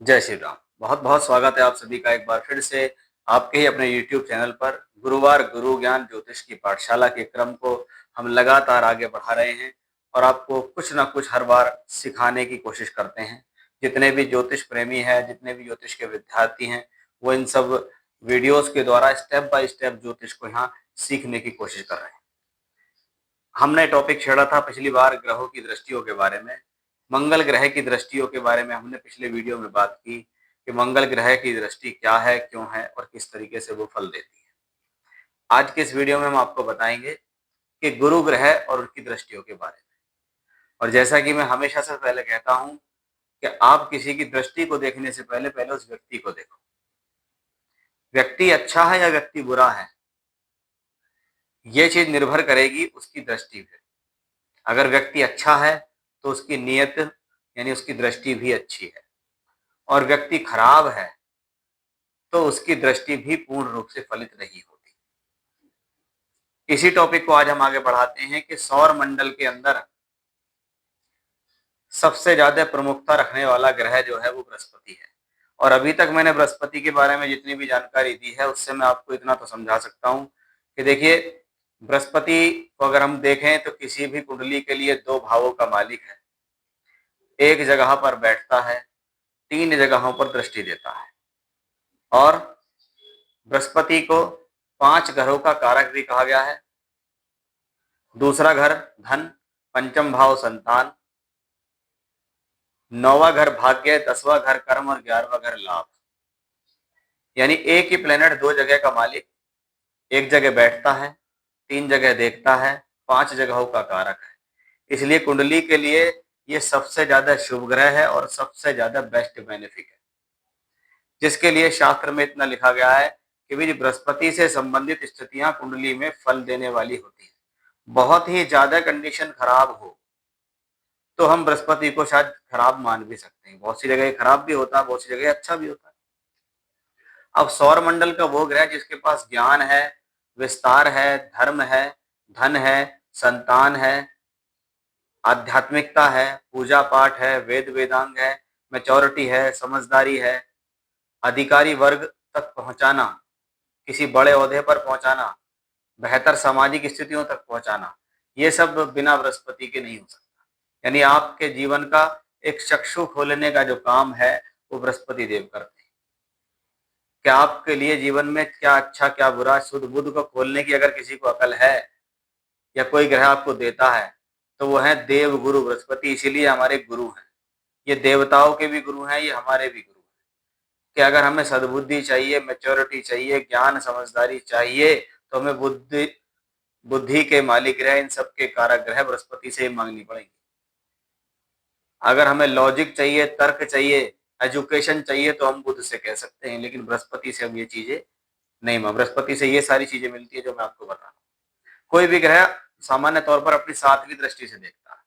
जय श्री राम। बहुत बहुत स्वागत है आप सभी का एक बार फिर से आपके ही अपने YouTube चैनल पर। गुरुवार गुरु ज्ञान ज्योतिष की पाठशाला के क्रम को हम लगातार आगे बढ़ा रहे हैं और आपको कुछ ना कुछ हर बार सिखाने की कोशिश करते हैं। जितने भी ज्योतिष प्रेमी हैं, जितने भी ज्योतिष के विद्यार्थी हैं, वो इन सब वीडियोस के द्वारा स्टेप बाय स्टेप ज्योतिष को यहाँ सीखने की कोशिश कर रहे हैं। हमने टॉपिक छेड़ा था पिछली बार ग्रहों की दृष्टियों के बारे में। मंगल ग्रह की दृष्टियों के बारे में हमने पिछले वीडियो में बात की कि मंगल ग्रह की दृष्टि क्या है, क्यों है और किस तरीके से वो फल देती है। आज के इस वीडियो में हम आपको बताएंगे कि गुरु ग्रह और उनकी दृष्टियों के बारे में। और जैसा कि मैं हमेशा से पहले कहता हूं कि आप किसी की दृष्टि को देखने से पहले पहले उस व्यक्ति को देखो। व्यक्ति अच्छा है या व्यक्ति बुरा है, ये चीज निर्भर करेगी उसकी दृष्टि पे। अगर व्यक्ति अच्छा है तो उसकी नीयत यानी उसकी दृष्टि भी अच्छी है, और व्यक्ति खराब है तो उसकी दृष्टि भी पूर्ण रूप से फलित नहीं होती। इसी टॉपिक को आज हम आगे बढ़ाते हैं कि सौर मंडल के अंदर सबसे ज्यादा प्रमुखता रखने वाला ग्रह जो है वो बृहस्पति है। और अभी तक मैंने बृहस्पति के बारे में जितनी भी जानकारी दी है उससे मैं आपको इतना तो समझा सकता हूं कि देखिए, बृहस्पति को अगर हम देखें तो किसी भी कुंडली के लिए दो भावों का मालिक है। एक जगह पर बैठता है, तीन जगहों पर दृष्टि देता है। और बृहस्पति को पांच घरों का कारक भी कहा गया है। दूसरा घर धन, पंचम भाव संतान, नौवां घर भाग्य, 10वां घर कर्म और 11वां घर लाभ। यानी एक ही प्लेनेट दो जगह का मालिक, एक जगह बैठता है, तीन जगह देखता है, पांच जगहों का कारक है। इसलिए कुंडली के लिए ये सबसे ज्यादा शुभ ग्रह है और सबसे ज्यादा बेस्ट बेनिफिक है, जिसके लिए शास्त्र में इतना लिखा गया है कि भी बृहस्पति से संबंधित स्थितियां कुंडली में फल देने वाली होती है। बहुत ही ज्यादा कंडीशन खराब हो तो हम बृहस्पति को शायद खराब मान भी सकते हैं। बहुत सी जगह खराब भी होता है, बहुत सी जगह अच्छा भी होता है। अब सौर मंडल का वो ग्रह जिसके पास ज्ञान है, विस्तार है, धर्म है, धन है, संतान है, आध्यात्मिकता है, पूजा पाठ है, वेद वेदांग है, मैच्योरिटी है, समझदारी है, अधिकारी वर्ग तक पहुंचाना, किसी बड़े ओहदे पर पहुंचाना, बेहतर सामाजिक स्थितियों तक पहुंचाना, ये सब बिना बृहस्पति के नहीं हो सकता। यानी आपके जीवन का एक चक्षु खोलने का जो काम है वो बृहस्पति देव करते हैं कि आपके लिए जीवन में क्या अच्छा क्या बुरा, शुद्ध बुद्ध को खोलने की अगर किसी को अकल है या कोई ग्रह आपको देता है तो वो है देव गुरु बृहस्पति। इसीलिए हमारे गुरु हैं, ये देवताओं के भी गुरु हैं, ये हमारे भी गुरु हैं। कि अगर हमें सद्बुद्धि चाहिए, मैच्योरिटी चाहिए, ज्ञान समझदारी चाहिए तो हमें बुद्धि के मालिक ग्रह, इन सबके कारक ग्रह बृहस्पति से मांगनी पड़ेगी। अगर हमें लॉजिक चाहिए, तर्क चाहिए, एजुकेशन चाहिए तो हम बुद्ध से कह सकते हैं, लेकिन बृहस्पति से हम ये चीजें नहीं मांग। बृहस्पति से ये सारी चीजें मिलती है जो मैं आपको बता रहा हूँ। कोई भी ग्रह सामान्य तौर पर अपनी सातवीं दृष्टि से देखता है,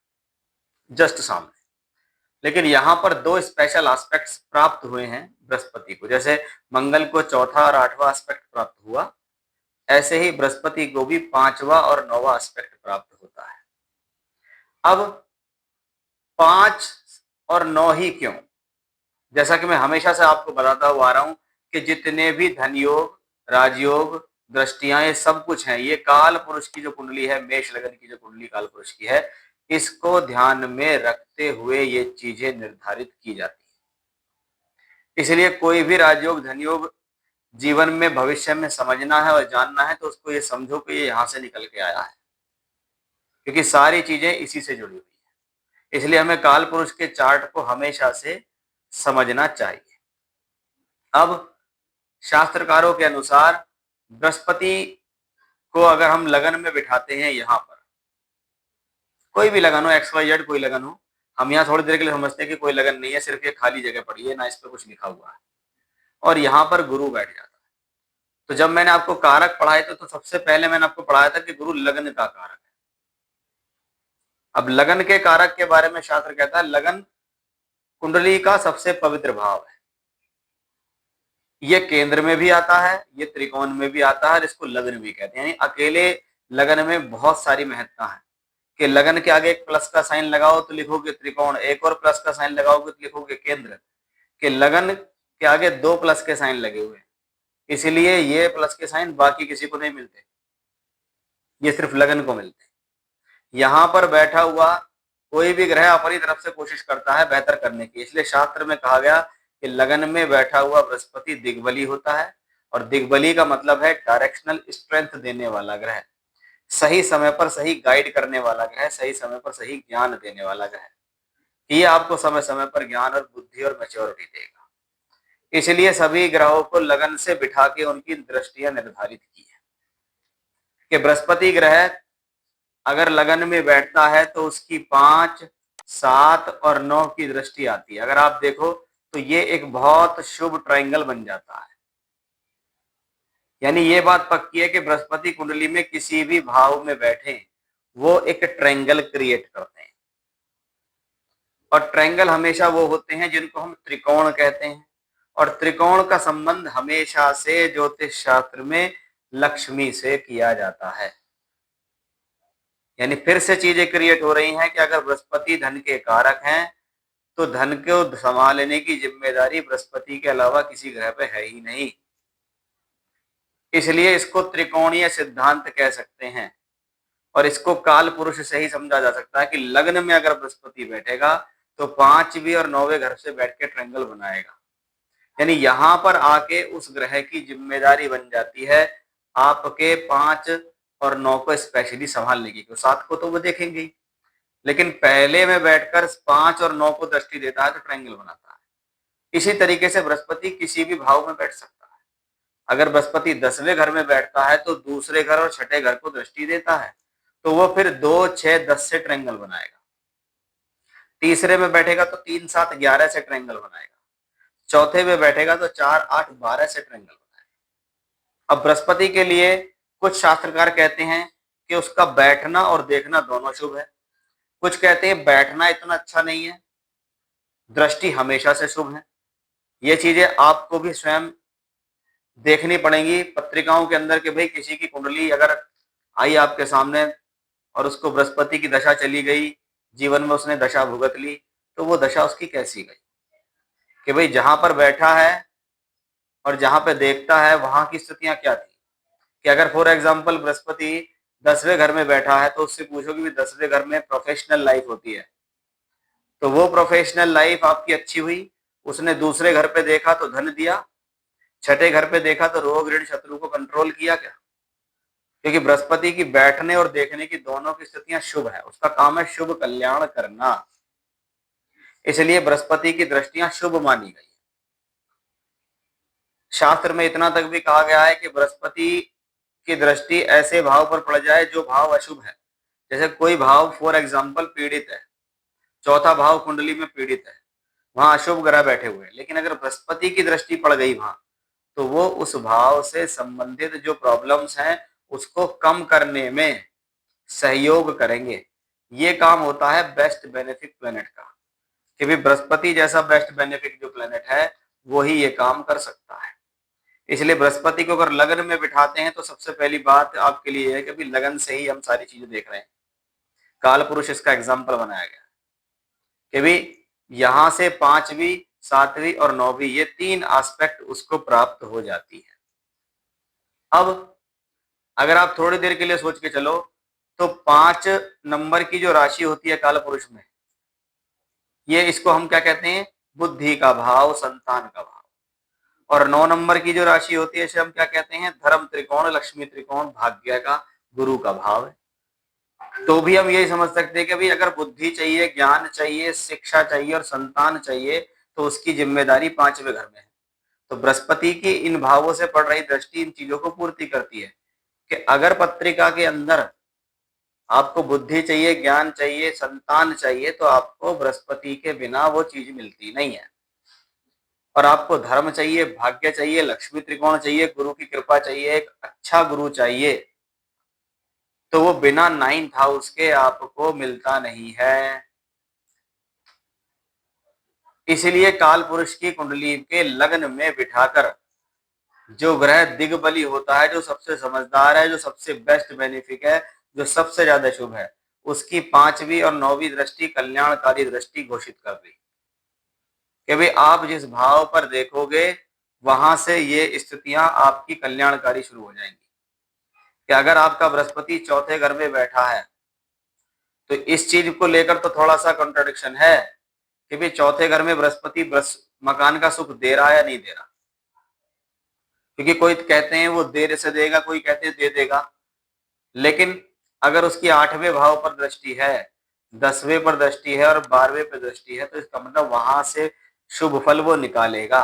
जस्ट सामने। लेकिन यहाँ पर दो स्पेशल एस्पेक्ट्स प्राप्त हुए हैं बृहस्पति को। जैसे मंगल को चौथा और आठवां एस्पेक्ट प्राप्त हुआ, ऐसे ही बृहस्पति को भी पांचवा और नौवां एस्पेक्ट प्राप्त होता है। अब पांच और नौ ही क्यों? जैसा कि मैं हमेशा से आपको बताता हुआ आ रहा हूं कि जितने भी धन योग, राजयोग, दृष्टियां, ये सब कुछ है, ये काल पुरुष की जो कुंडली है, मेष लगन की जो कुंडली काल पुरुष की है, इसको ध्यान में रखते हुए ये चीजें निर्धारित की जाती है। इसलिए कोई भी राजयोग, धन योग जीवन में भविष्य में समझना है और जानना है तो उसको ये समझो कि ये यहां से निकल के आया है, क्योंकि सारी चीजें इसी से जुड़ी हुई है। इसलिए हमें काल पुरुष के चार्ट को हमेशा से समझना चाहिए। अब शास्त्रकारों के अनुसार बृहस्पति को अगर हम लगन में बिठाते हैं, यहाँ पर कोई भी लगन हो, XYZ कोई लगन हो, हम यहाँ थोड़ी देर के लिए समझते हैं कि कोई लगन नहीं है, सिर्फ ये खाली जगह पड़ी है, ना इस पर कुछ लिखा हुआ है, और यहाँ पर गुरु बैठ जाता है। तो जब मैंने आपको कारक पढ़ाए तो सबसे पहले मैंने आपको पढ़ाया था कि गुरु लगन का कारक है। अब लगन के कारक के बारे में शास्त्र कहता है लगन कुंडली का सबसे पवित्र भाव है। ये केंद्र में भी आता है, ये त्रिकोण में भी आता है, और इसको लगन भी कहते हैं। यानी अकेले लगन में बहुत सारी महत्ता है कि लगन के आगे एक प्लस का साइन लगाओ तो लिखोगे त्रिकोण, एक और प्लस का साइन लगाओगे तो लिखोगे केंद्र। कि लगन के आगे 2 प्लस के साइन लगे हुए हैं, इसलिए ये प्लस के साइन बाकी किसी को नहीं मिलते, ये सिर्फ लगन को मिलते हैं। यहां पर बैठा हुआ कोई भी ग्रह अपनी तरफ से कोशिश करता है बेहतर करने की, इसलिए शास्त्र में कहा गया कि लगन में बैठा हुआ बृहस्पति दिग्बली होता है, और दिग्बली का मतलब है डायरेक्शनल स्ट्रेंथ देने वाला ग्रह, सही समय पर सही गाइड करने वाला ग्रह, सही समय पर सही ज्ञान देने वाला ग्रह। ये आपको समय समय पर ज्ञान और बुद्धि और मैच्योरिटी देगा। इसलिए सभी ग्रहों को लगन से बिठा के उनकी दृष्टियां निर्धारित की है कि बृहस्पति ग्रह अगर लगन में बैठता है तो उसकी 5, 7 और 9 की दृष्टि आती है। अगर आप देखो तो ये एक बहुत शुभ ट्रायंगल बन जाता है। यानी ये बात पक्की है कि बृहस्पति कुंडली में किसी भी भाव में बैठे वो एक ट्रायंगल क्रिएट करते हैं, और ट्रायंगल हमेशा वो होते हैं जिनको हम त्रिकोण कहते हैं, और त्रिकोण का संबंध हमेशा से ज्योतिष शास्त्र में लक्ष्मी से किया जाता है। यानी फिर से चीजें क्रिएट हो रही हैं कि अगर बृहस्पति धन के कारक हैं तो धन को संभालने की जिम्मेदारी बृहस्पति के अलावा किसी ग्रह पे है ही नहीं, इसलिए इसको त्रिकोणीय सिद्धांत कह सकते हैं। और इसको काल पुरुष से ही समझा जा सकता है कि लग्न में अगर बृहस्पति बैठेगा तो 5वीं और 9वें घर से बैठ के ट्रायंगल बनाएगा। यानी यहां पर आके उस ग्रह की जिम्मेदारी बन जाती है आपके 5 और 9 को स्पेशली संभालने की। तो 7 को तो वो देखेंगे ही, लेकिन पहले में बैठकर 5 और 9 को दृष्टि देता है तो ट्रायंगल बनाता है। इसी तरीके से बृहस्पति किसी भी भाव में बैठ सकता है। अगर बृहस्पति 10वें घर में बैठता है तो दूसरे घर और छठे घर को दृष्टि देता है, तो वो फिर 2, 6, 10 से ट्रायंगल बनाएगा। तीसरे में बैठेगा तो 3, 7, 11 से ट्रायंगल बनाएगा। चौथे में बैठेगा तो 4, 8, 12 से ट्रायंगल बनाएगा। अब बृहस्पति के लिए कुछ शास्त्रकार कहते हैं कि उसका बैठना और देखना दोनों शुभ है, कुछ कहते हैं बैठना इतना अच्छा नहीं है, दृष्टि हमेशा से शुभ है। ये चीजें आपको भी स्वयं देखनी पड़ेंगी पत्रिकाओं के अंदर कि भाई किसी की कुंडली अगर आई आपके सामने और उसको बृहस्पति की दशा चली गई, जीवन में उसने दशा भुगत ली, तो वो दशा उसकी कैसी गई, कि भाई जहां पर बैठा है और जहां पे देखता है वहां की स्थितियां क्या थी। कि अगर फॉर एग्जाम्पल बृहस्पति 10वें घर में बैठा है तो उससे पूछो कि 10वें घर में प्रोफेशनल लाइफ होती है, तो वो प्रोफेशनल लाइफ आपकी अच्छी हुई, उसने दूसरे घर पे देखा तो धन दिया, छठे घर पे देखा तो रोग ऋण शत्रु को कंट्रोल किया क्या, क्योंकि बृहस्पति की बैठने और देखने की दोनों की स्थितियां शुभ है, उसका काम है शुभ कल्याण करना, इसलिए बृहस्पति की दृष्टियां शुभ मानी गई। शास्त्र में इतना तक भी कहा गया है कि बृहस्पति की दृष्टि ऐसे भाव पर पड़ जाए जो भाव अशुभ है, जैसे कोई भाव फॉर एग्जाम्पल पीड़ित है, चौथा भाव कुंडली में पीड़ित है, वहां अशुभ ग्रह बैठे हुए हैं, लेकिन अगर बृहस्पति की दृष्टि पड़ गई वहां तो वो उस भाव से संबंधित जो प्रॉब्लम्स हैं उसको कम करने में सहयोग करेंगे। ये काम होता है बेस्ट बेनिफिक प्लेनेट का, कि भी बृहस्पति जैसा बेस्ट बेनिफिक जो प्लेनेट है वो ही ये काम कर सकता है। इसलिए बृहस्पति को अगर लगन में बिठाते हैं तो सबसे पहली बात आपके लिए है कि अभी लगन से ही हम सारी चीजें देख रहे हैं। काल पुरुष इसका एग्जाम्पल बनाया गया कि भी यहां से 5वीं, 7वीं और 9वीं ये 3 एस्पेक्ट उसको प्राप्त हो जाती है। अब अगर आप थोड़ी देर के लिए सोच के चलो तो 5 नंबर की जो राशि होती है काल पुरुष में, ये इसको हम क्या कहते हैं, बुद्धि का भाव, संतान का भाव। और 9 नंबर की जो राशि होती है इसे हम क्या कहते हैं, धर्म त्रिकोण, लक्ष्मी त्रिकोण, भाग्य का, गुरु का भाव है। तो भी हम यही समझ सकते हैं कि भाई अगर बुद्धि चाहिए, ज्ञान चाहिए, शिक्षा चाहिए और संतान चाहिए तो उसकी जिम्मेदारी 5वें घर में है। तो बृहस्पति की इन भावों से पड़ रही दृष्टि इन चीजों को पूर्ति करती है कि अगर पत्रिका के अंदर आपको बुद्धि चाहिए, ज्ञान चाहिए, संतान चाहिए, तो आपको बृहस्पति के बिना वो चीज मिलती नहीं है। और आपको धर्म चाहिए, भाग्य चाहिए, लक्ष्मी त्रिकोण चाहिए, गुरु की कृपा चाहिए, एक अच्छा गुरु चाहिए, तो वो बिना 9th हाउस के आपको मिलता नहीं है। इसलिए काल पुरुष की कुंडली के लग्न में बिठाकर जो ग्रह दिग्बली होता है, जो सबसे समझदार है, जो सबसे बेस्ट बेनिफिक है, जो सबसे ज्यादा शुभ है, उसकी 5वीं और 9वीं दृष्टि कल्याणकारी दृष्टि घोषित कर दी। कि भाई आप जिस भाव पर देखोगे वहां से ये स्थितियां आपकी कल्याणकारी शुरू हो जाएंगी। कि अगर आपका बृहस्पति चौथे घर में बैठा है तो इस चीज को लेकर तो थोड़ा सा कॉन्ट्रडिक्शन है कि भाई चौथे घर में बृहस्पति मकान का सुख दे रहा है या नहीं दे रहा। क्योंकि कोई कहते हैं वो देर से देगा, कोई कहते हैं दे देगा, लेकिन अगर उसकी 8वें भाव पर दृष्टि है, 10वें पर दृष्टि है और 12वें पर दृष्टि है तो इसका मतलब वहां से शुभ फल वो निकालेगा।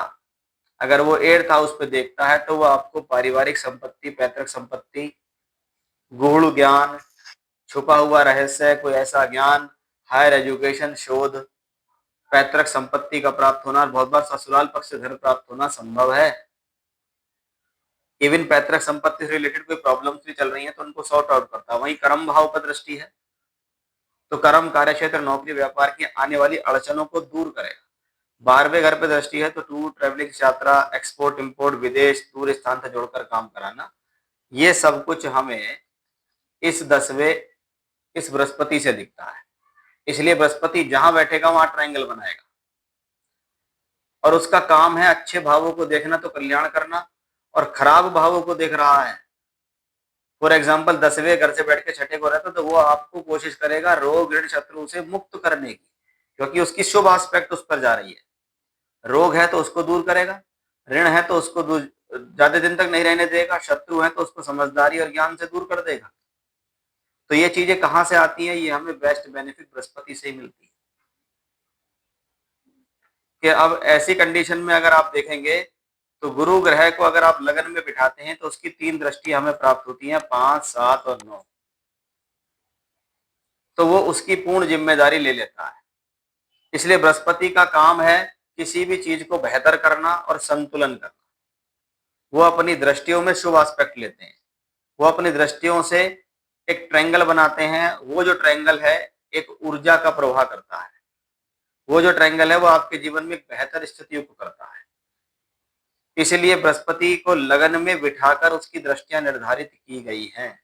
अगर वो 8th हाउस पे देखता है तो वो आपको पारिवारिक संपत्ति, पैतृक संपत्ति, गूढ़ ज्ञान, छुपा हुआ रहस्य, कोई ऐसा ज्ञान, हायर एजुकेशन, शोध, पैतृक संपत्ति का प्राप्त होना, बहुत बार ससुराल पक्ष से धन प्राप्त होना संभव है। इवन पैतृक संपत्ति से रिलेटेड कोई प्रॉब्लम्स भी चल रही हैं तो उनको सॉर्ट आउट करता है। वहीं कर्म भाव पर दृष्टि है तो कर्म, कार्यक्षेत्र, नौकरी, व्यापार की आने वाली अड़चनों को दूर करेगा। 12वें घर पे दृष्टि है तो टूर, ट्रेवलिंग, यात्रा, एक्सपोर्ट इंपोर्ट, विदेश, दूर स्थान से जोड़कर काम कराना, ये सब कुछ हमें इस 10वें इस बृहस्पति से दिखता है। इसलिए बृहस्पति जहां बैठेगा वहां ट्रायंगल बनाएगा और उसका काम है अच्छे भावों को देखना तो कल्याण करना, और खराब भावों को देख रहा है, फॉर एग्जाम्पल 10वें घर से बैठ के छठे को रहता तो वो आपको कोशिश करेगा रोग, ऋण, शत्रु से मुक्त करने की, क्योंकि उसकी शुभ एस्पेक्ट उस पर जा रही है। रोग है तो उसको दूर करेगा, ऋण है तो उसको ज्यादा दिन तक नहीं रहने देगा, शत्रु है तो उसको समझदारी और ज्ञान से दूर कर देगा। तो ये चीजें कहां से आती हैं? ये हमें बेस्ट बेनिफिट बृहस्पति से ही मिलती है। कि अब ऐसी कंडीशन में अगर आप देखेंगे तो गुरु ग्रह को अगर आप लगन में बिठाते हैं तो उसकी 3 दृष्टि हमें प्राप्त होती हैं, 5, 7 और 9। तो वो उसकी पूर्ण जिम्मेदारी ले लेता है। इसलिए बृहस्पति का काम है किसी भी चीज को बेहतर करना और संतुलन करना। वो अपनी दृष्टियों में शुभ एस्पेक्ट लेते हैं, वो अपनी दृष्टियों से एक ट्रायंगल बनाते हैं। वो जो ट्रायंगल है एक ऊर्जा का प्रवाह करता है, वो जो ट्रायंगल है वो आपके जीवन में बेहतर स्थितियों को करता है। इसलिए बृहस्पति को लगन में बिठाकर उसकी दृष्टियां निर्धारित की गई हैं।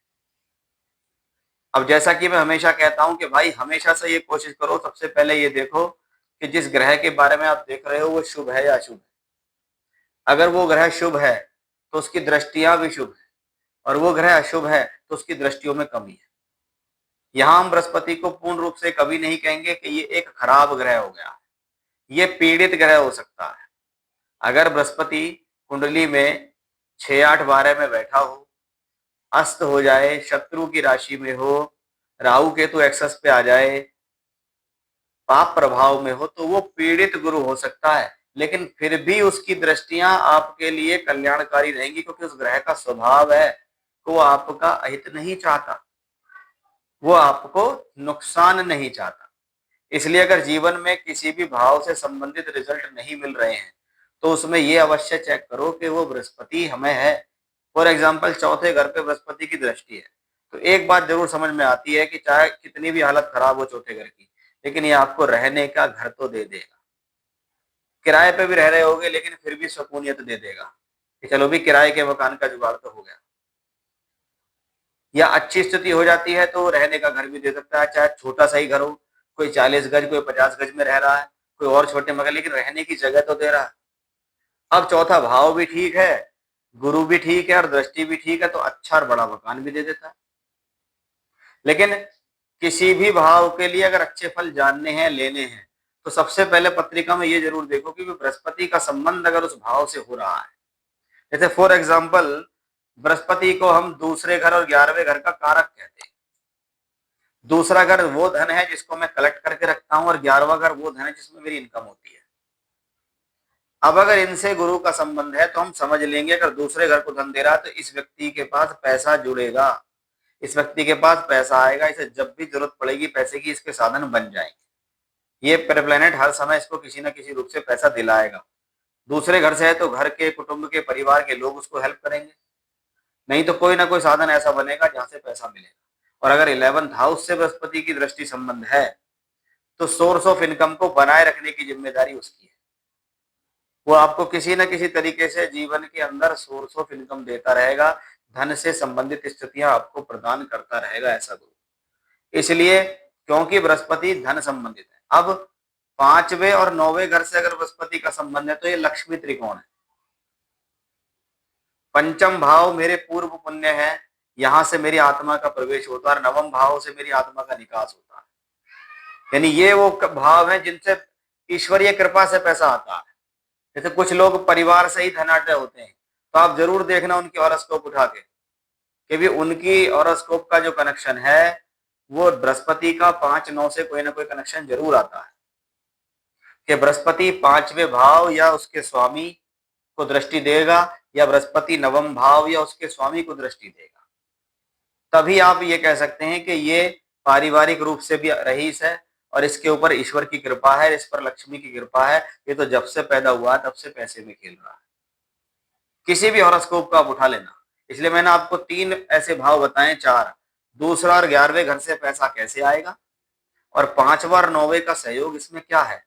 अब जैसा कि मैं हमेशा कहता हूं कि भाई हमेशा से ये कोशिश करो, सबसे पहले ये देखो कि जिस ग्रह के बारे में आप देख रहे हो वो शुभ है या अशुभ है। अगर वो ग्रह शुभ है तो उसकी दृष्टियां भी शुभ है, और वो ग्रह अशुभ है तो उसकी दृष्टियों में कमी है। यहां हम बृहस्पति को पूर्ण रूप से कभी नहीं कहेंगे कि ये एक खराब ग्रह हो गया, ये पीड़ित ग्रह हो सकता है। अगर बृहस्पति कुंडली में 6, 8, 12 में बैठा हो, अस्त हो जाए, शत्रु की राशि में हो, राहु केतु एक्सेस पे आ जाए, पाप प्रभाव में हो, तो वो पीड़ित गुरु हो सकता है। लेकिन फिर भी उसकी दृष्टियां आपके लिए कल्याणकारी रहेंगी, क्योंकि उस ग्रह का स्वभाव है कि वो आपका अहित नहीं चाहता, वो आपको नुकसान नहीं चाहता। इसलिए अगर जीवन में किसी भी भाव से संबंधित रिजल्ट नहीं मिल रहे हैं तो उसमें ये अवश्य चेक करो कि वो बृहस्पति हमें है। फॉर एग्जाम्पल चौथे घर पे बृहस्पति की दृष्टि है तो एक बात जरूर समझ में आती है कि चाहे कितनी भी हालत खराब हो चौथे घर की, लेकिन ये आपको रहने का घर तो दे देगा। किराए पे भी रह रहे होगे लेकिन फिर भी सुकूनियत दे देगा कि चलो भी किराए के मकान का जुगाड़ तो हो गया। या अच्छी स्थिति हो जाती है तो रहने का घर भी दे सकता है, चाहे छोटा सा ही घर हो, कोई 40 गज, कोई 50 गज में रह रहा है, कोई और छोटे मकान, लेकिन रहने की जगह तो दे रहा है। अब चौथा भाव भी ठीक है, गुरु भी ठीक है और दृष्टि भी ठीक है, तो अच्छा और बड़ा मकान भी दे देता है। लेकिन किसी भी भाव के लिए अगर अच्छे फल जानने हैं, लेने हैं, तो सबसे पहले पत्रिका में ये जरूर देखो कि बृहस्पति का संबंध अगर उस भाव से हो रहा है। जैसे फॉर एग्जाम्पल बृहस्पति को हम दूसरे घर और 11वें घर का कारक कहते हैं। दूसरा घर वो धन है जिसको मैं कलेक्ट करके रखता हूं और 11वां घर वो धन है जिसमें मेरी इनकम होती है। अब अगर इनसे गुरु का संबंध है तो हम समझ लेंगे अगर दूसरे घर को धन दे रहा है तो इस व्यक्ति के पास पैसा जुड़ेगा, इस व्यक्ति के पास पैसा आएगा, इसे जब भी जरूरत पड़ेगी पैसे की इसके साधन बन जाएंगे। ये प्लेनेट हर समय इसको किसी न किसी रूप से पैसा दिलाएगा। दूसरे घर से है तो घर के, कुटुंब के, परिवार के लोग उसको हेल्प करेंगे, नहीं तो कोई ना कोई साधन ऐसा बनेगा जहां से पैसा मिलेगा। और अगर 11th हाउस से बृहस्पति की दृष्टि संबंध है तो सोर्स ऑफ इनकम को बनाए रखने की जिम्मेदारी उसकी है। वो आपको किसी न किसी तरीके से जीवन के अंदर सोर्स ऑफ इनकम देता रहेगा, धन से संबंधित स्थितियां आपको प्रदान करता रहेगा, ऐसा गुरु। इसलिए क्योंकि बृहस्पति धन संबंधित है। अब पांचवें और नौवें घर से अगर बृहस्पति का संबंध है तो ये लक्ष्मी त्रिकोण है। पंचम भाव मेरे पूर्व पुण्य है, यहां से मेरी आत्मा का प्रवेश होता है, और नवम भाव से मेरी आत्मा का निकास होता है। यानी ये वो भाव है जिनसे ईश्वरीय कृपा से पैसा आता है। जैसे कुछ लोग परिवार से ही धनाढ्य होते हैं, तो आप जरूर देखना उनकी हॉरोस्कोप उठा के, कि भी उनकी हॉरोस्कोप का जो कनेक्शन है वो बृहस्पति का 5-9 से कोई ना कोई कनेक्शन जरूर आता है, कि बृहस्पति पांचवें भाव या उसके स्वामी को दृष्टि देगा, या बृहस्पति नवम भाव या उसके स्वामी को दृष्टि देगा। तभी आप ये कह सकते हैं कि ये पारिवारिक रूप से भी रईस है, और इसके ऊपर ईश्वर की कृपा है, इस पर लक्ष्मी की कृपा है, ये तो जब से पैदा हुआ तब से पैसे में खेल रहा है। किसी भी हॉरोस्कोप का आप उठा लेना। इसलिए मैंने आपको 3 ऐसे भाव बताए, 4, दूसरा और 11वें घर से पैसा कैसे आएगा, और 5वां और 9वें का सहयोग इसमें क्या है,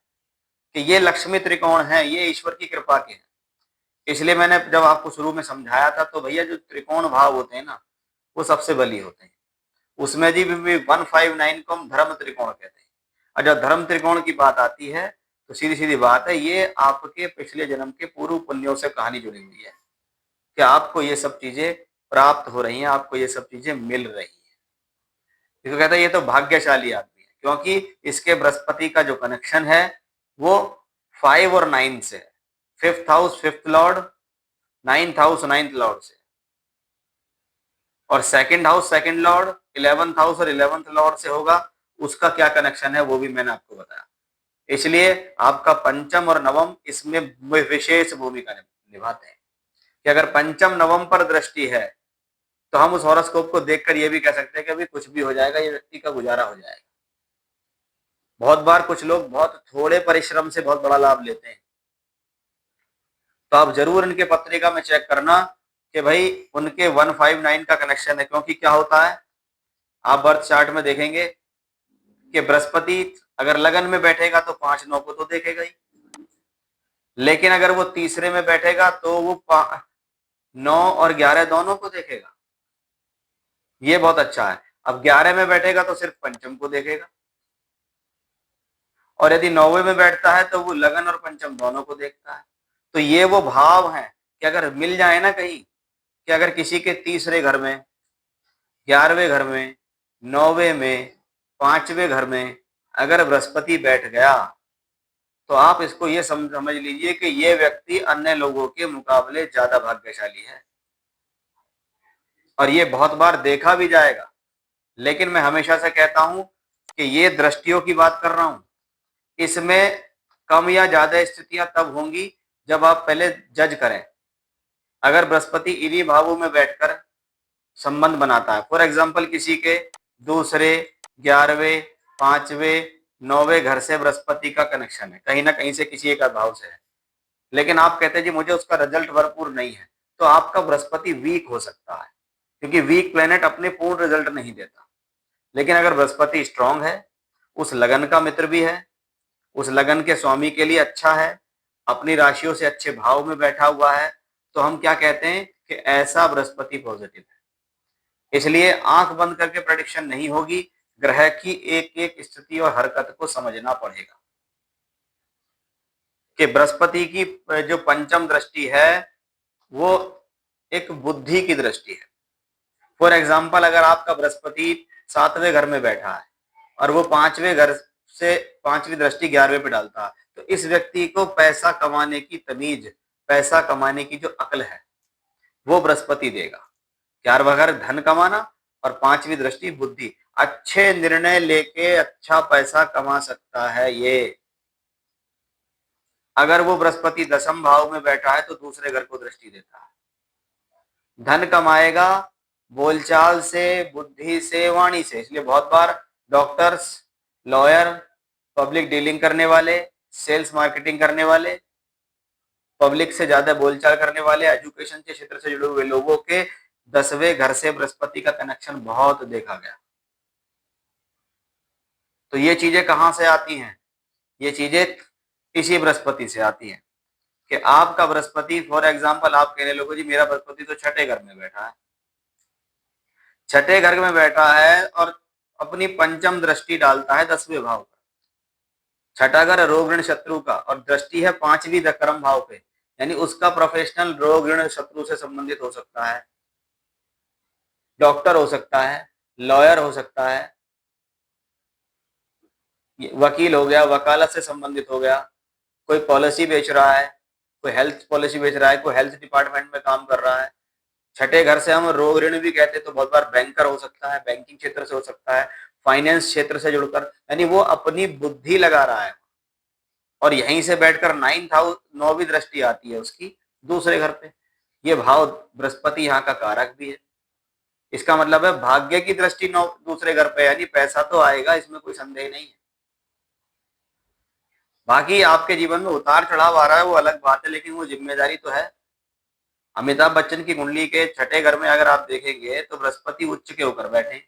कि ये लक्ष्मी त्रिकोण है, ये ईश्वर की कृपा के हैं। इसलिए मैंने जब आपको शुरू में समझाया था, तो भैया जो त्रिकोण भाव होते हैं ना, वो सबसे बली होते हैं। उसमें जी भी 159 को हम धर्म त्रिकोण कहते हैं। और जब धर्म त्रिकोण की बात आती है तो सीधी सीधी बात है, ये आपके पिछले जन्म के पूर्व पुण्यों से कहानी जुड़ी हुई है, कि आपको ये सब चीजें प्राप्त हो रही हैं, आपको ये सब चीजें मिल रही है। इसको कहते हैं ये तो भाग्यशाली आदमी है, क्योंकि इसके बृहस्पति का जो कनेक्शन है वो 5 और 9 से है। 5th house 5th Lord, 9th house 9th Lord से, और 2nd house 2nd Lord, 11th house और 11th लॉर्ड से होगा। उसका क्या कनेक्शन है वो भी मैंने आपको बताया। इसलिए आपका पंचम और नवम इसमें विशेष भूमिका निभाते हैं, कि अगर पंचम नवम पर दृष्टि है तो हम उस हॉरोस्कोप को देखकर ये भी कह सकते हैं कि अभी कुछ भी हो जाएगा, ये व्यक्ति का गुजारा हो जाएगा। बहुत बार कुछ लोग बहुत थोड़े परिश्रम से बहुत बड़ा लाभ लेते हैं, तो आप जरूर इनके पत्रिका में चेक करना कि भाई उनके 159 का कनेक्शन है। क्योंकि क्या होता है, आप बर्थ चार्ट में देखेंगे कि बृहस्पति अगर लगन में बैठेगा तो 5-9 को तो देखेगा ही, लेकिन अगर वो तीसरे में बैठेगा तो वो 9 और 11 दोनों को देखेगा। ये बहुत अच्छा है। अब 11 में बैठेगा तो सिर्फ पंचम को देखेगा, और यदि 9वें में बैठता है तो वो लगन और पंचम दोनों को देखता है। तो ये वो भाव है कि अगर मिल जाए ना कहीं, कि अगर किसी के तीसरे घर में, 11वें घर में, 9वें में, 5वें घर में अगर बृहस्पति बैठ गया, तो आप इसको ये समझ लीजिए कि ये व्यक्ति अन्य लोगों के मुकाबले ज्यादा भाग्यशाली है, और ये बहुत बार देखा भी जाएगा। लेकिन मैं हमेशा से कहता हूं कि ये दृष्टियों की बात कर रहा हूं, इसमें कम या ज्यादा स्थितियां तब होंगी जब आप पहले जज करें। अगर बृहस्पति इन्हीं भावों में बैठकर संबंध बनाता है, फॉर एग्जाम्पल किसी के दूसरे, 11वें, 5वें, 9वें घर से बृहस्पति का कनेक्शन है, कहीं ना कहीं से किसी एक भाव से है, लेकिन आप कहते हैं जी मुझे उसका रिजल्ट भरपूर नहीं है, तो आपका बृहस्पति वीक हो सकता है, क्योंकि वीक प्लेनेट अपने पूर्ण रिजल्ट नहीं देता। लेकिन अगर बृहस्पति स्ट्रांग है, उस लगन का मित्र भी है, उस लगन के स्वामी के लिए अच्छा है, अपनी राशियों से अच्छे भाव में बैठा हुआ है, तो हम क्या कहते हैं कि ऐसा बृहस्पति पॉजिटिव है। इसलिए आंख बंद करके प्रेडिक्शन नहीं होगी, ग्रह की एक एक स्थिति और हरकत को समझना पड़ेगा। कि बृहस्पति की जो पंचम दृष्टि है वो एक बुद्धि की दृष्टि है। फॉर एग्जाम्पल अगर आपका बृहस्पति 7वें घर में बैठा है और वो 5वें घर से 5वीं दृष्टि 11वें पे डालता है, तो इस व्यक्ति को पैसा कमाने की तमीज, पैसा कमाने की जो अक्ल है वो बृहस्पति देगा। 11वां घर धन कमाना और 5वीं दृष्टि बुद्धि, अच्छे निर्णय लेके अच्छा पैसा कमा सकता है ये। अगर वो बृहस्पति 10म भाव में बैठा है तो दूसरे घर को दृष्टि देता है। धन कमाएगा बोलचाल से, बुद्धि से, वाणी से। इसलिए बहुत बार डॉक्टर्स, लॉयर, पब्लिक डीलिंग करने वाले, सेल्स मार्केटिंग करने वाले, पब्लिक से ज्यादा बोलचाल करने वाले, एजुकेशन के क्षेत्र से जुड़े हुए लोगों के 10वें घर से बृहस्पति का कनेक्शन बहुत देखा गया। तो ये चीजें कहां से आती हैं? ये चीजें इसी बृहस्पति से आती हैं, कि आपका बृहस्पति, फॉर एग्जाम्पल आप कहने लोगों जी मेरा बृहस्पति तो 6ठे घर में बैठा है, 6ठे घर में बैठा है और अपनी पंचम दृष्टि डालता है 10वें भाव पर। छठा घर रोग ऋण शत्रु का, और दृष्टि है पांचवी कर्म भाव पे, यानी उसका प्रोफेशनल रोग ऋण शत्रु से संबंधित हो सकता है, डॉक्टर हो सकता है, लॉयर हो सकता है, वकील हो गया, वकालत से संबंधित हो गया, कोई पॉलिसी बेच रहा है, कोई हेल्थ पॉलिसी बेच रहा है, कोई हेल्थ डिपार्टमेंट में काम कर रहा है। छठे घर से हम रोग ऋण भी कहते हैं, तो बहुत बार बैंकर हो सकता है, बैंकिंग क्षेत्र से हो सकता है, फाइनेंस क्षेत्र से जुड़कर, यानी वो अपनी बुद्धि लगा रहा है और यहीं से बैठकर 9th हाउस, 9वीं दृष्टि आती है उसकी दूसरे घर पे। ये भाव बृहस्पति यहाँ का कारक भी है। इसका मतलब है भाग्य की दृष्टि दूसरे घर पे, यानी पैसा तो आएगा, इसमें कोई संदेह नहीं है। बाकी आपके जीवन में उतार चढ़ाव आ रहा है वो अलग बात है, लेकिन वो जिम्मेदारी तो है। अमिताभ बच्चन की कुंडली के छठे घर में अगर आप देखेंगे तो बृहस्पति उच्च के होकर बैठे।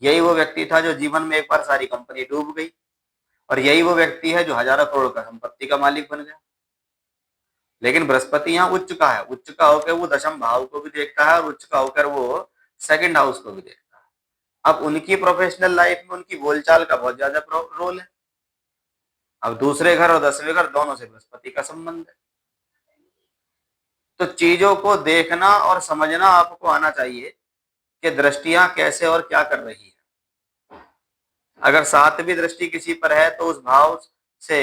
यही वो व्यक्ति था जो जीवन में एक बार सारी कंपनी डूब गई, और यही वो व्यक्ति है जो हजारों करोड़ का संपत्ति का मालिक बन गया। लेकिन बृहस्पति यहाँ उच्च का है, उच्च का होकर वो दशम भाव को भी देखता है और उच्च का होकर वो सेकंड हाउस को भी देखता है। अब उनकी प्रोफेशनल लाइफ में उनकी बोलचाल का बहुत ज्यादा रोल है। अब दूसरे घर और 10वें घर दोनों से बृहस्पति का संबंध है, तो चीजों को देखना और समझना आपको आना चाहिए कि दृष्टियां कैसे और क्या कर रही है। अगर 7वीं दृष्टि किसी पर है तो उस भाव से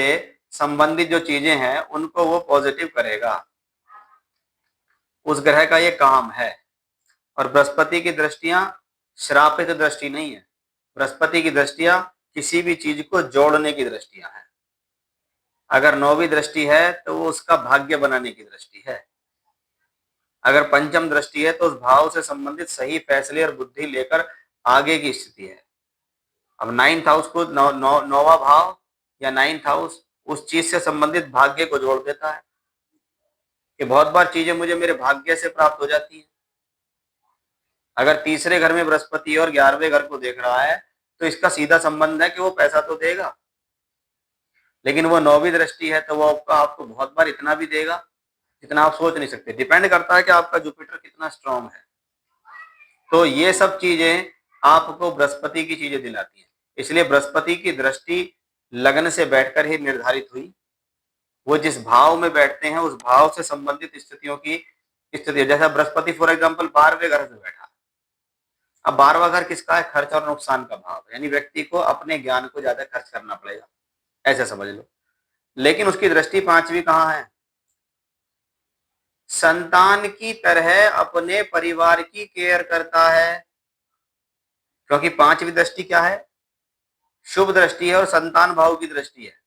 संबंधित जो चीजें हैं उनको वो पॉजिटिव करेगा, उस ग्रह का ये काम है। और बृहस्पति की दृष्टियां श्रापित दृष्टि नहीं है, बृहस्पति की दृष्टियां किसी भी चीज को जोड़ने की दृष्टियां हैं। अगर 9वीं दृष्टि है तो वो उसका भाग्य बनाने की दृष्टि है। अगर पंचम दृष्टि है तो उस भाव से संबंधित सही फैसले और बुद्धि लेकर आगे की स्थिति है। अब 9th हाउस को नौवा भाव या 9th हाउस उस चीज से संबंधित भाग्य को जोड़ देता है कि बहुत बार चीजें मुझे मेरे भाग्य से प्राप्त हो जाती है। अगर तीसरे घर में बृहस्पति और 11वें घर को देख रहा है तो इसका सीधा संबंध है कि वो पैसा तो देगा, लेकिन वो 9वीं दृष्टि है तो वो आपको बहुत बार इतना भी देगा जितना आप सोच नहीं सकते। डिपेंड करता है कि आपका जुपिटर कितना स्ट्रांग है। तो ये सब चीजें आपको बृहस्पति की चीजें दिलाती हैं। इसलिए बृहस्पति की दृष्टि लग्न से बैठकर ही निर्धारित हुई। वो जिस भाव में बैठते हैं उस भाव से संबंधित स्थितियों की स्थिति, जैसा बृहस्पति फॉर एग्जाम्पल 12वें घर से बैठा। अब 12वां घर किसका है? खर्च और नुकसान का भाव, यानी व्यक्ति को अपने ज्ञान को ज्यादा खर्च करना पड़ेगा, ऐसा समझ लो। लेकिन उसकी दृष्टि 5वीं कहाँ है? संतान की तरह अपने परिवार की केयर करता है, क्योंकि 5वीं दृष्टि क्या है? शुभ दृष्टि है और संतान भाव की दृष्टि है।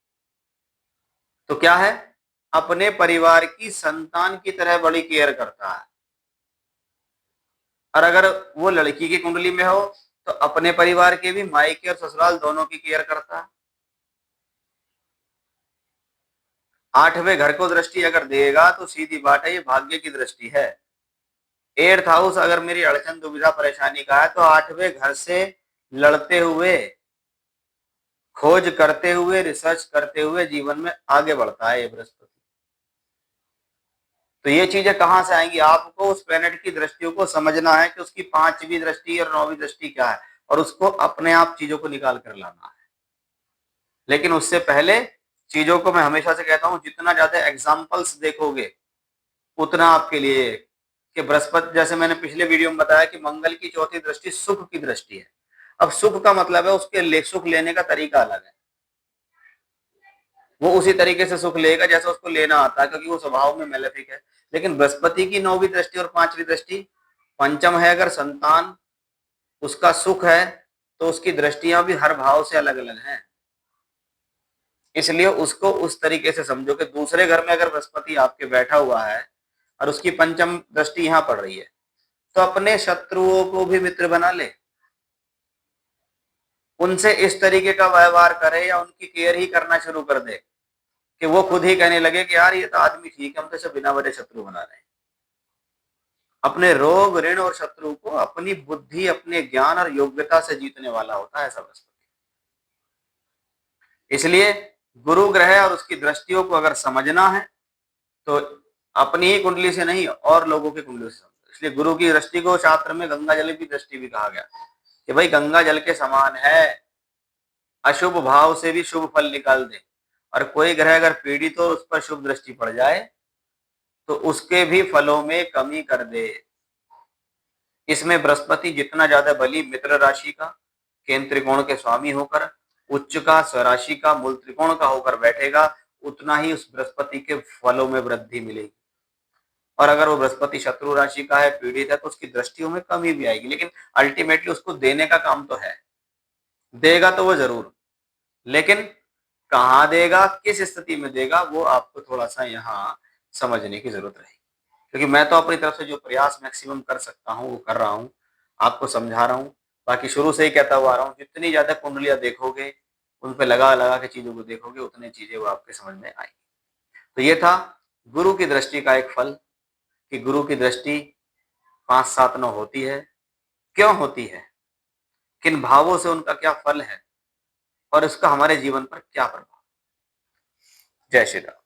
तो क्या है? अपने परिवार की संतान की तरह बड़ी केयर करता है। और अगर वो लड़की की कुंडली में हो तो अपने परिवार के भी, मायके और ससुराल दोनों की केयर करता है। 8वें घर को दृष्टि अगर देगा तो सीधी बात है ये भाग्य की दृष्टि है। 8th हाउस अगर मेरी अड़चन दुविधा परेशानी का है तो 8वें घर से लड़ते हुए, खोज करते हुए, रिसर्च करते हुए जीवन में आगे बढ़ता है ये बृहस्पति। तो ये चीजें कहां से आएंगी? आपको उस प्लेनेट की दृष्टियों को समझना है कि उसकी 5वीं दृष्टि और 9वीं दृष्टि क्या है, और उसको अपने आप चीजों को निकाल कर लाना है। लेकिन उससे पहले चीजों को मैं हमेशा से कहता हूं, जितना ज्यादा एग्जाम्पल्स देखोगे उतना आपके लिए, कि बृहस्पति, जैसे मैंने पिछले वीडियो में बताया कि मंगल की 4थी दृष्टि सुख की दृष्टि है। अब सुख का मतलब है उसके सुख लेने का तरीका अलग है। वो उसी तरीके से सुख लेगा जैसा उसको लेना आता है, क्योंकि वो स्वभाव में मेलेफिक है। लेकिन बृहस्पति की 9वीं दृष्टि और 5वीं दृष्टि, पंचम है अगर संतान, उसका सुख है, तो उसकी दृष्टियां भी हर भाव से अलग अलग हैं। इसलिए उसको उस तरीके से समझो कि दूसरे घर में अगर बृहस्पति आपके बैठा हुआ है और उसकी पंचम दृष्टि यहाँ पड़ रही है, तो अपने शत्रुओं को भी मित्र बना ले, उनसे इस तरीके का व्यवहार करे या उनकी केयर ही करना शुरू कर दे कि वो खुद ही कहने लगे कि यार ये तो आदमी ठीक है, हम तो सब बिना वजह शत्रु बना रहे हैं। अपने रोग, ऋण और शत्रु को अपनी बुद्धि, अपने ज्ञान और योग्यता से जीतने वाला होता है ऐसा बृहस्पति। इसलिए गुरु ग्रह और उसकी दृष्टियों को अगर समझना है तो अपनी ही कुंडली से नहीं, और लोगों की कुंडली से समझो। इसलिए गुरु की दृष्टि को शास्त्र में गंगा जल की दृष्टि भी कहा गया कि भाई गंगा जल के समान है, अशुभ भाव से भी शुभ फल निकाल दे। और कोई ग्रह अगर पीड़ित हो, उस पर शुभ दृष्टि पड़ जाए तो उसके भी फलों में कमी कर दे। इसमें बृहस्पति जितना ज्यादा बली मित्र राशि का केंद्र त्रिकोण के स्वामी होकर, उच्च का स्वराशि का मूल त्रिकोण का होकर बैठेगा, उतना ही उस बृहस्पति के फलों में वृद्धि मिलेगी। और अगर वो बृहस्पति शत्रु राशि का है, पीड़ित है, तो उसकी दृष्टियों में कमी भी आएगी, लेकिन अल्टीमेटली उसको देने का काम तो है, देगा तो वो जरूर, लेकिन कहाँ देगा, किस स्थिति में देगा, वो आपको थोड़ा सा यहाँ समझने की जरूरत रहेगी। क्योंकि मैं तो अपनी तरफ से जो प्रयास मैक्सिमम कर सकता हूँ वो कर रहा हूँ, आपको समझा रहा हूँ। बाकी शुरू से ही कहता हुआ आ रहा हूँ, जितनी ज्यादा कुंडलियां देखोगे, उन पे लगा लगा के चीजों को देखोगे, उतनी चीजें वो आपके समझ में आएंगी। तो ये था गुरु की दृष्टि का एक फल, कि गुरु की दृष्टि 5, 7, 9 होती है, क्यों होती है, किन भावों से उनका क्या फल है, और उसका हमारे जीवन पर क्या प्रभाव। जय श्री राम।